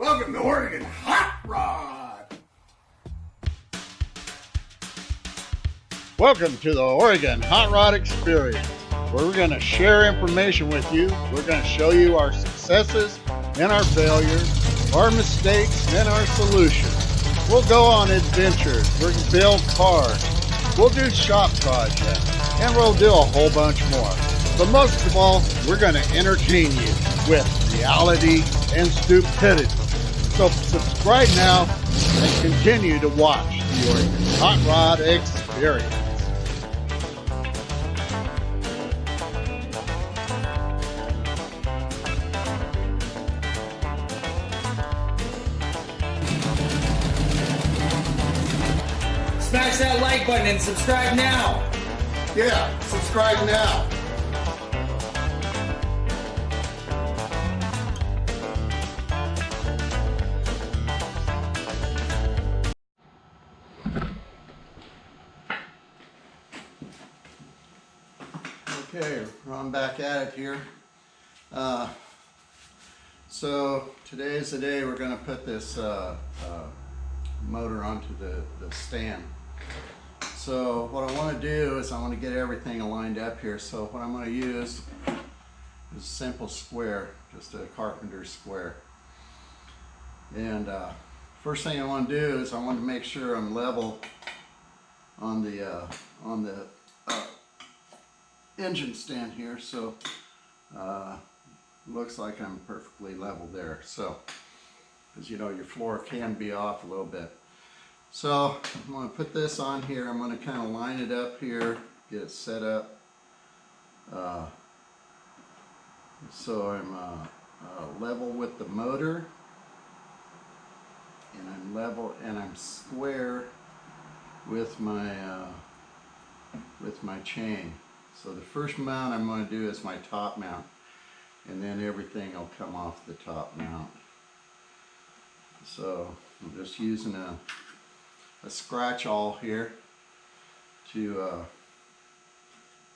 Welcome to Oregon Hot Rod. Welcome to the Oregon Hot Rod Experience, where we're going to share information with you. We're going to show you our successes and our failures, our mistakes and our solutions. We'll go on adventures, we're going to build cars, we'll do shop projects, and we'll do a whole bunch more. But most of all, we're going to entertain you with reality and stupidity. So subscribe now and continue to watch the Oregon Hot Rod Experience. Smash that like button and subscribe now. Yeah, subscribe now. Okay, I'm back at it here. So today is the day we're going to put this motor onto the stand. So what I want to do is I want to get everything aligned up here. So what I'm going to use is a simple square, just a carpenter's square. And first thing I want to do is I want to make sure I'm level on the engine stand here. So looks like I'm perfectly level there. So, because you know your floor can be off a little bit. So I'm going to put this on here. I'm going to kind of line it up here, get it set up. So I'm level with the motor, and I'm level and I'm square with my chain. So the first mount I'm going to do is my top mount, and then everything will come off the top mount. So I'm just using a scratch awl here to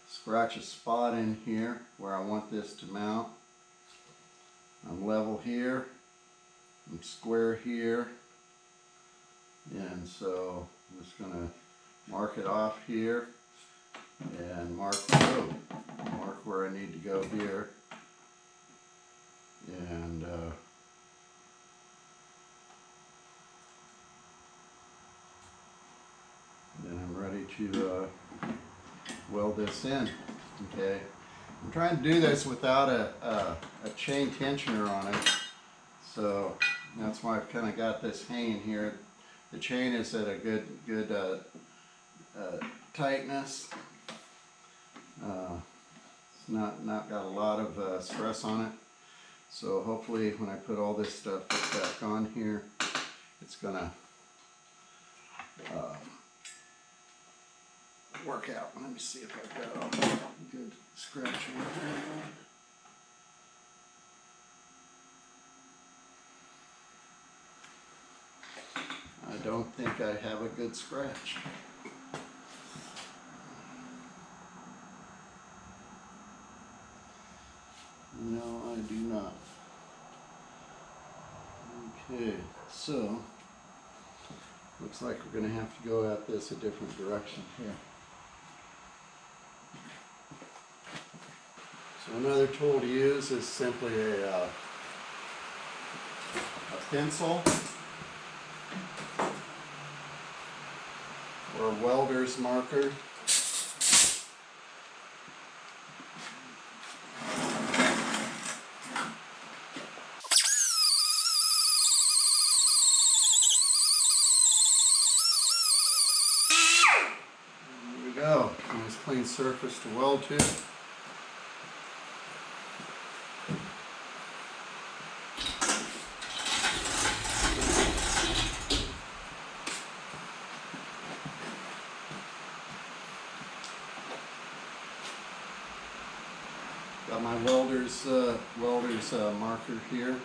scratch a spot in here where I want this to mount. I'm level here, I'm square here, and so I'm just going to mark it off here and mark where I need to go here, and then I'm ready to weld this in. Okay, I'm trying to do this without a chain tensioner on it, so that's why I've kind of got this hanging here. The chain is at a good tightness. It's not got a lot of stress on it, so hopefully when I put all this stuff back on here, it's gonna work out. Let me see if I've got a good scratch in here. I don't think I have a good scratch. No, I do not. Okay, so looks like we're going to have to go at this a different direction here. So another tool to use is simply a pencil or a welder's marker. There we go. Nice clean surface to weld to. Got my welder's marker here.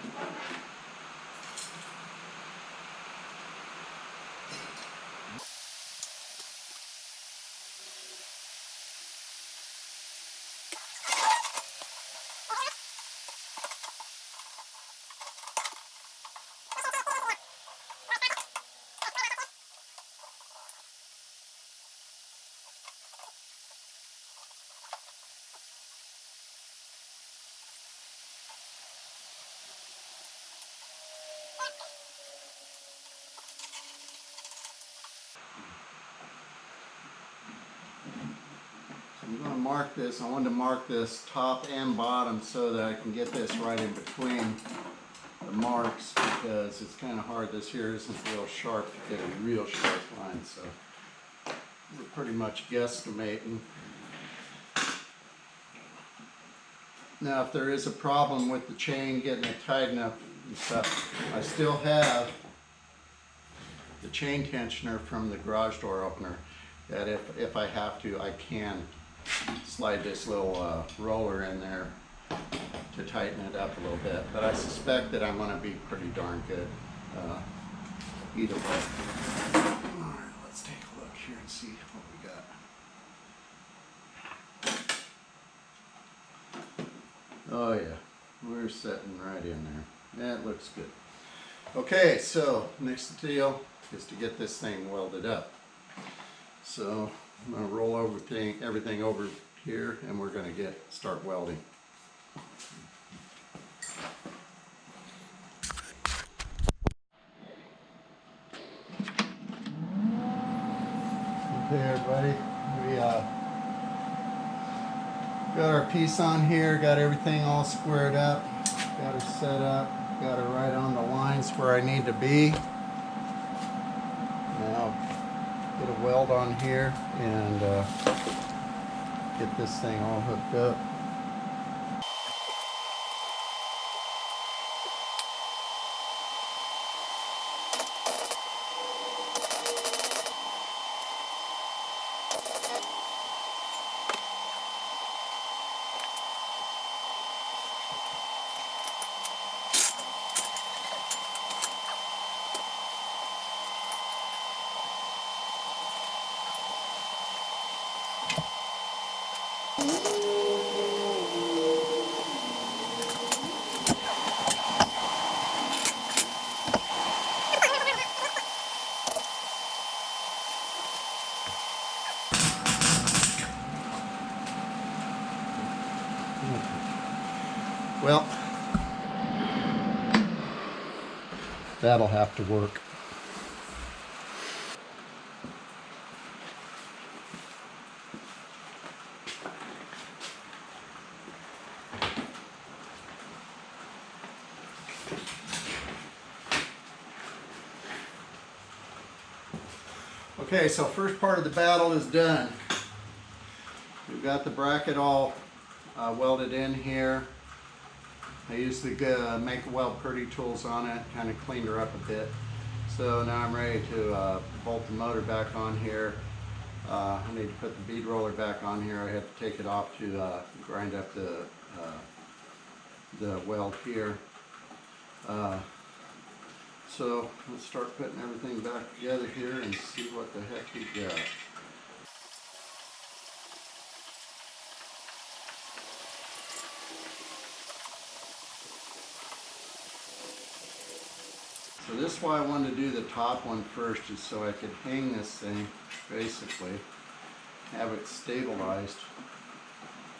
I'm going to mark this. I wanted to mark this top and bottom so that I can get this right in between the marks, because it's kind of hard. This here isn't real sharp to get a real sharp line, so we're pretty much guesstimating. Now, if there is a problem with the chain getting it tight enough and stuff, I still have the chain tensioner from the garage door opener that if I have to, I can slide this little roller in there to tighten it up a little bit. But I suspect that I'm going to be pretty darn good either way. All right, let's take a look here and see what we got. Oh yeah, we're sitting right in there. That looks good. Okay, so next deal is to get this thing welded up. So I'm going to roll everything over here, and we're going to start welding. Okay, everybody, we got our piece on here, got everything all squared up, got her set up, got her right on the lines where I need to be. Now get a weld on here and get this thing all hooked up. Well, that'll have to work. Okay, so first part of the battle is done. We've got the bracket all welded in here. I used the Make a Weld Pretty tools on it, kind of cleaned her up a bit. So now I'm ready to bolt the motor back on here. I need to put the bead roller back on here. I have to take it off to grind up the weld here. So let's start putting everything back together here and see what the heck we got. So this is why I wanted to do the top one first, is so I could hang this thing, basically, have it stabilized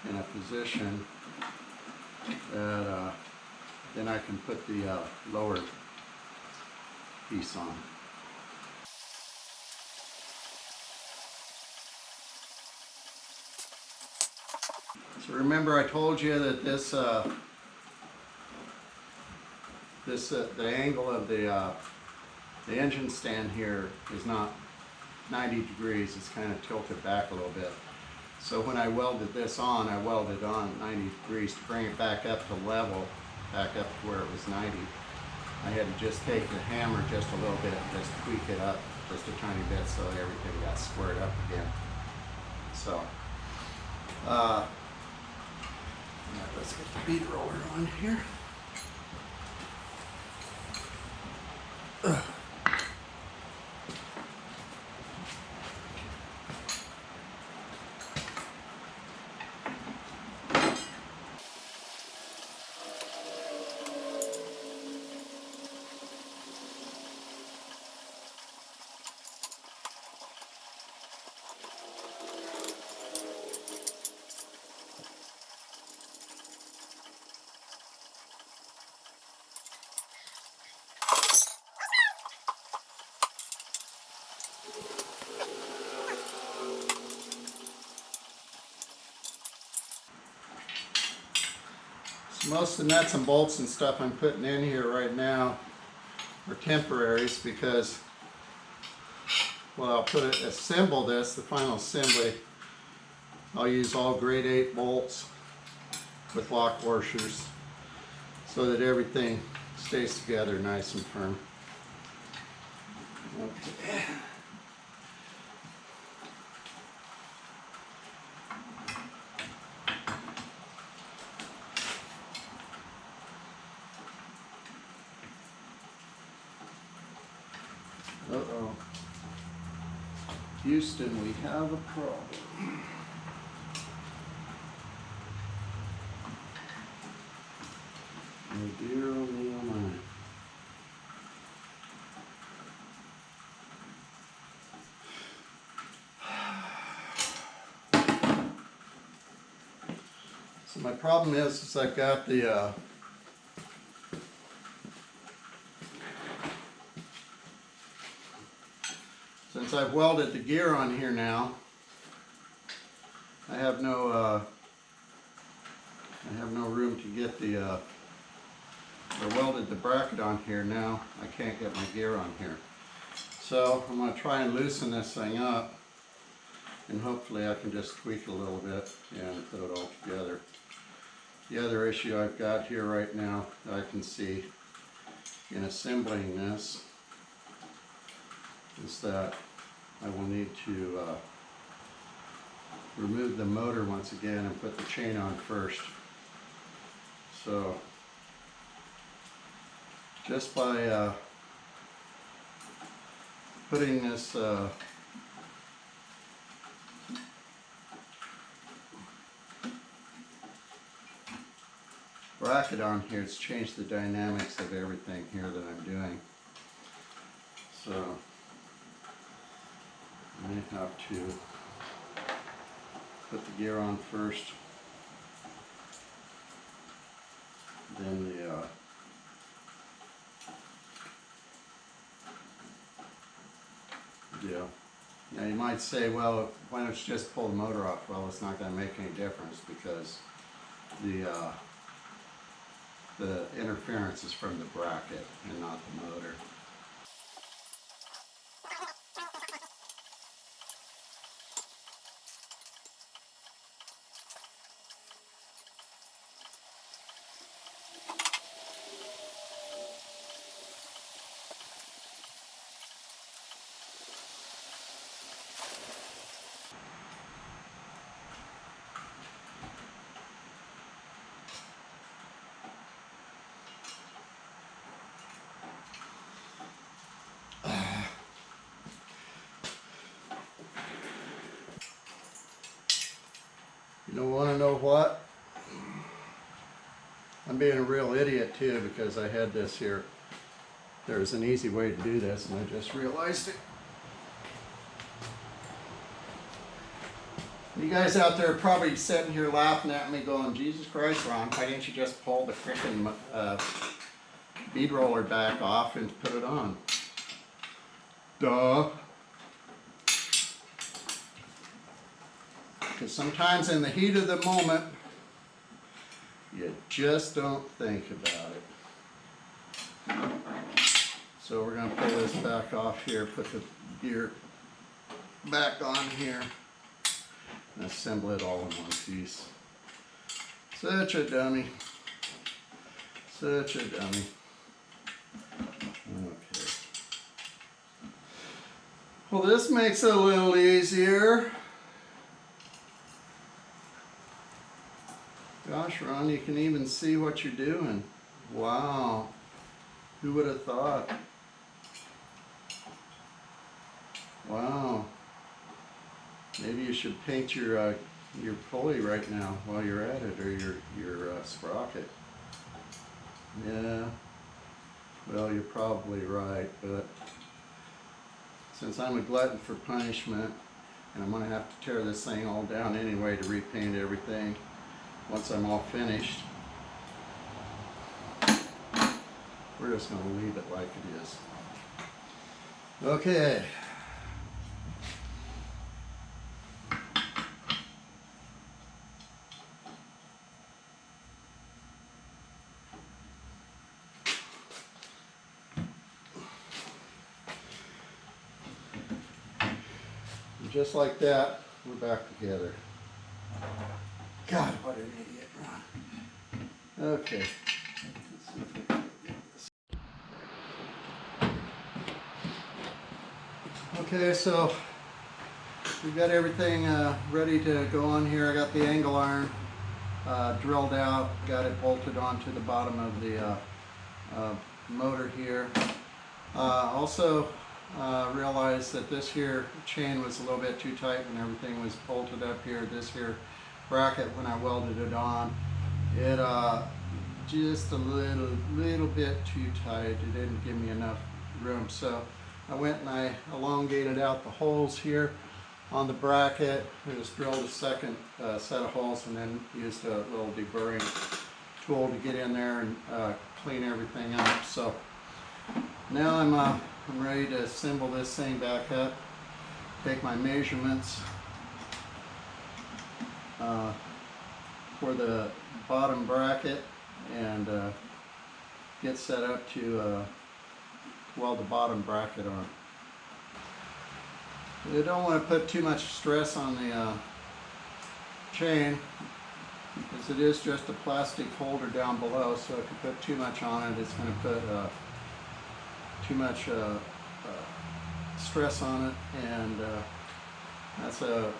in a position that then I can put the lower piece on. So remember I told you that the angle of the engine stand here is not 90 degrees, it's kind of tilted back a little bit. So when I welded this on, I welded on 90 degrees to bring it back up to level, back up to where it was 90. I had to just take the hammer just a little bit and just tweak it up just a tiny bit so everything got squared up again. So, let's get the bead roller on here. Most of the nuts and bolts and stuff I'm putting in here right now are temporaries because, well, I'll assemble this, the final assembly. I'll use all grade 8 bolts with lock washers so that everything stays together nice and firm. Okay. Uh-oh. Houston, we have a problem. Oh dear, oh me, oh my. So my problem is I've got the since I've welded the gear on here now, I have no room to get I welded the bracket on here now. I can't get my gear on here. So I'm going to try and loosen this thing up, and hopefully I can just tweak a little bit and put it all together. The other issue I've got here right now that I can see in assembling this is that I will need to remove the motor once again and put the chain on first. So just by putting this bracket on here, it's changed the dynamics of everything here that I'm doing. So I may have to put the gear on first, then the yeah. Now you might say, well, why don't you just pull the motor off? Well, it's not going to make any difference because the interference is from the bracket and not the motor. You don't want to know what? I'm being a real idiot too because I had this here. There's an easy way to do this and I just realized it. You guys out there are probably sitting here laughing at me going, Jesus Christ, Ron, why didn't you just pull the freaking bead roller back off and put it on? Duh. Because sometimes in the heat of the moment, you just don't think about it. So we're going to pull this back off here, put the gear back on here, and assemble it all in one piece. Such a dummy. Such a dummy. Okay. Well, this makes it a little easier. Gosh, Ron, you can even see what you're doing. Wow. Who would have thought? Wow. Maybe you should paint your pulley right now while you're at it, or your sprocket. Yeah. Well, you're probably right, but since I'm a glutton for punishment, and I'm going to have to tear this thing all down anyway to repaint everything once I'm all finished, we're just going to leave it like it is. Okay. just like that, we're back together. God, what an idiot. Okay. Let's see if we can get this. Okay, so we've got everything ready to go on here. I got the angle iron drilled out, got it bolted onto the bottom of the motor here. Also realized that this here chain was a little bit too tight when everything was bolted up here. This here bracket, when I welded it on, it just a little bit too tight. It didn't give me enough room, so I went and I elongated out the holes here on the bracket. I just drilled a second set of holes and then used a little deburring tool to get in there and clean everything up. So now I'm ready to assemble this thing back up, take my measurements for the bottom bracket and get set up to weld the bottom bracket on. You don't want to put too much stress on the chain, because it is just a plastic holder down below, so if you put too much on it, it's going to put too much stress on it, and that's a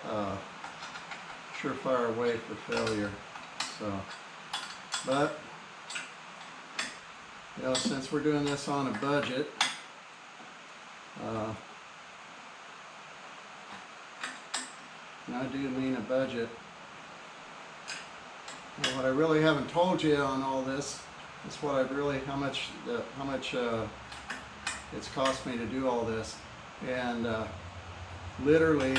surefire way for failure. So, but you know, since we're doing this on a budget, and I do mean a budget. And what I really haven't told you on all this is what I've really, how much it's cost me to do all this. And literally,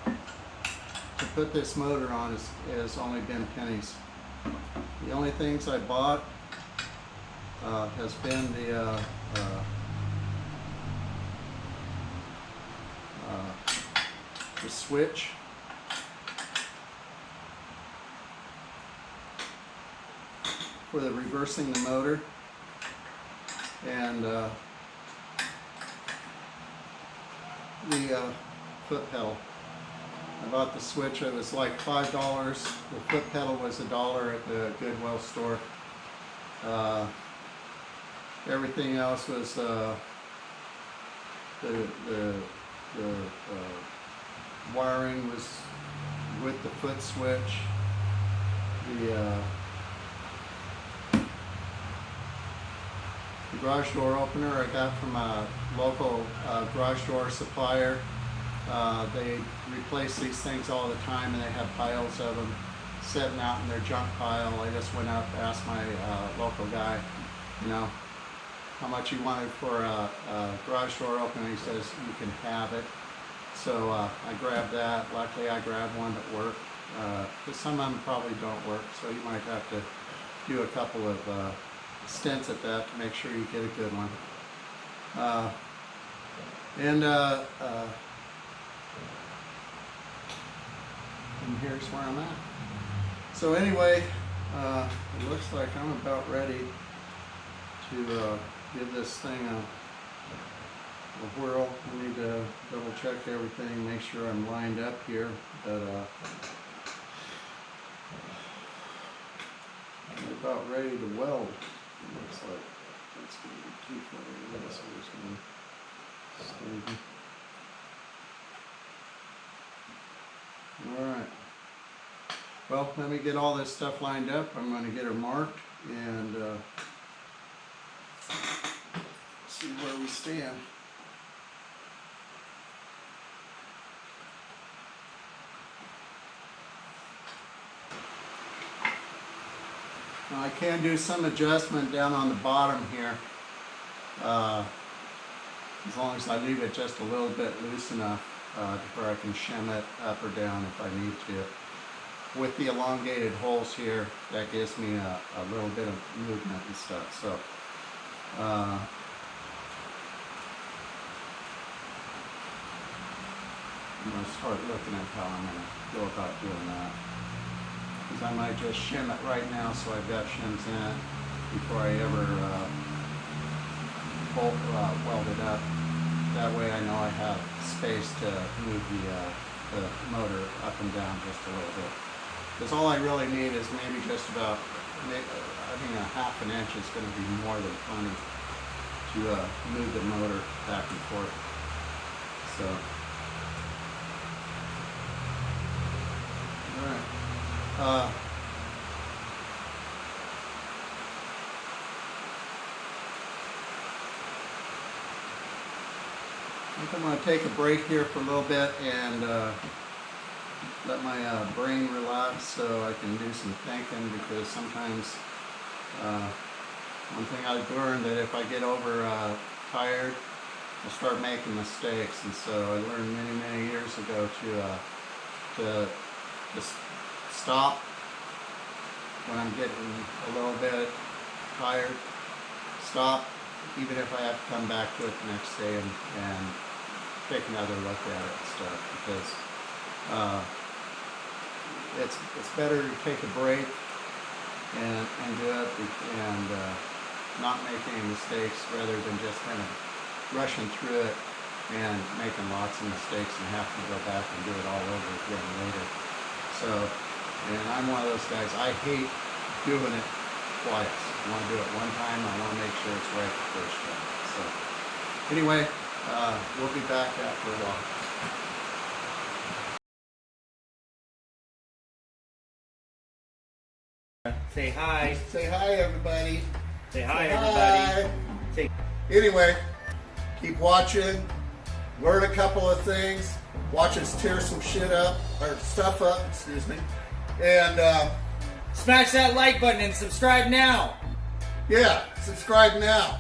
to put this motor on has only been pennies. The only things I bought has been the switch, for the reversing the motor, and the foot pedal. I bought the switch, it was like $5. The foot pedal was $1 at the Goodwill store. Everything else was the wiring was with the foot switch. The garage door opener I got from a local garage door supplier. They replace these things all the time, and they have piles of them sitting out in their junk pile. I just went up, asked my local guy, you know, how much he wanted for a garage door opener. He says, you can have it. So I grabbed that. Luckily I grabbed one that worked, because some of them probably don't work, so you might have to do a couple of stints at that to make sure you get a good one. And here's where I'm at. So anyway, it looks like I'm about ready to give this thing a whirl. I need to double check everything, make sure I'm lined up here, but I'm about ready to weld. It looks like that's going to be too far away, so I'm just going to stay. Alright. Well, let me get all this stuff lined up. I'm going to get her marked and see where we stand. Now I can do some adjustment down on the bottom here, as long as I leave it just a little bit loose enough where I can shim it up or down if I need to. With the elongated holes here, that gives me a little bit of movement and stuff. So I'm going to start looking at how I'm going to go about doing that. Because I might just shim it right now so I've got shims in it before I ever weld it up. That way I know I have space to move the motor up and down just a little bit. Because all I really need is maybe just about, I think a half an inch is going to be more than plenty to move the motor back and forth. So, alright. I think I'm going to take a break here for a little bit and let my brain relax so I can do some thinking, because sometimes one thing I've learned that if I get over tired, I start making mistakes, and so I learned many years ago to just stop when I'm getting a little bit tired. Stop, even if I have to come back to it the next day and take another look at it and stuff, because it's better to take a break and do it and not make any mistakes, rather than just kind of rushing through it and making lots of mistakes and having to go back and do it all over again later. So, and I'm one of those guys, I hate doing it twice. I want to do it one time, I want to make sure it's right the first time. So, anyway, we'll be back after a while. Say hi. Say hi, everybody. Say hi, Say everybody. hi. Say Anyway, keep watching, learn a couple of things, watch us tear some shit up, or stuff up, excuse me, and smash that like button and subscribe now. yeah, subscribe now.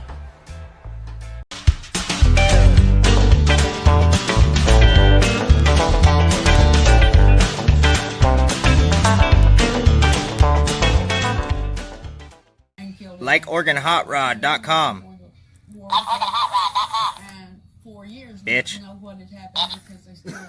LikeOrganHotRod.com. And for years, Bitch. we didn't know what had happened because they still